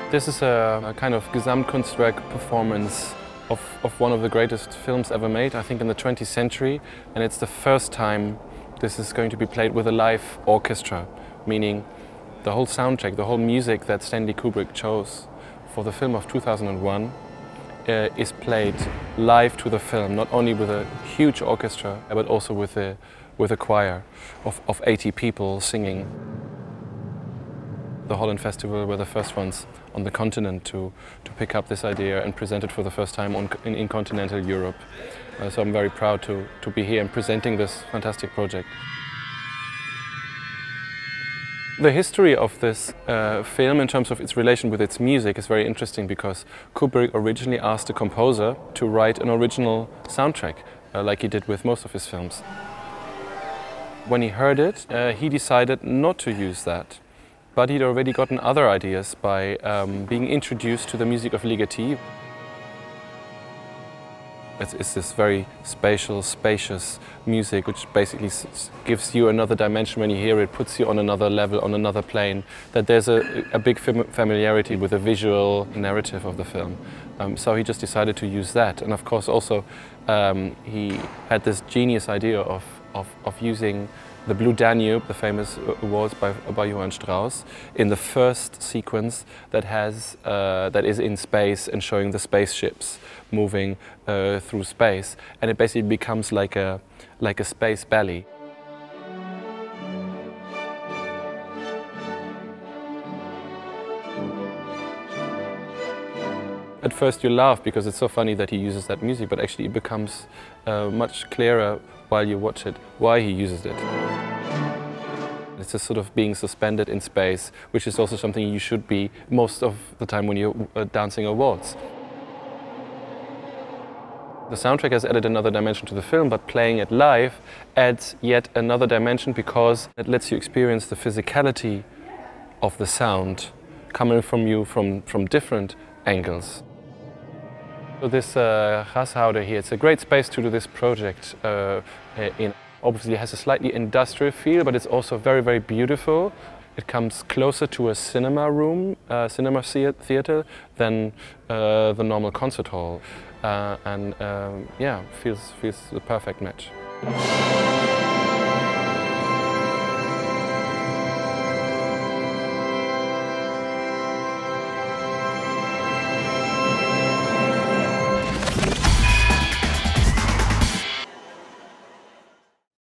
This is a kind of Gesamtkunstwerk performance of one of the greatest films ever made, I think in the 20th century, and it's the first time this is going to be played with a live orchestra, meaning the whole soundtrack, the whole music that Stanley Kubrick chose for the film of 2001 is played live to the film, not only with a huge orchestra, but also with a choir of 80 people singing. The Holland Festival were the first ones on the continent to pick up this idea and present it for the first time in continental Europe. So I'm very proud to be here and presenting this fantastic project. The history of this film in terms of its relation with its music is very interesting because Kubrick originally asked the composer to write an original soundtrack, like he did with most of his films. When he heard it, he decided not to use that. But he'd already gotten other ideas by being introduced to the music of Ligeti. It's this very spatial, spacious music which basically gives you another dimension when you hear it, puts you on another level, on another plane, that there's a big familiarity with the visual narrative of the film. So he just decided to use that. And of course also he had this genius idea of using the Blue Danube, the famous waltz by Johann Strauss, in the first sequence that is in space and showing the spaceships moving through space, and it basically becomes like a space ballet. At first you laugh because it's so funny that he uses that music, but actually it becomes much clearer while you watch it why he uses it. It's just sort of being suspended in space, which is also something you should be most of the time when you're dancing a waltz. The soundtrack has added another dimension to the film, but playing it live adds yet another dimension because it lets you experience the physicality of the sound coming from you from different angles. So this Gashouder here, it's a great space to do this project in. Obviously it has a slightly industrial feel, but it's also very, very beautiful. It comes closer to a cinema room, cinema theater, than the normal concert hall. Yeah, feels the perfect match.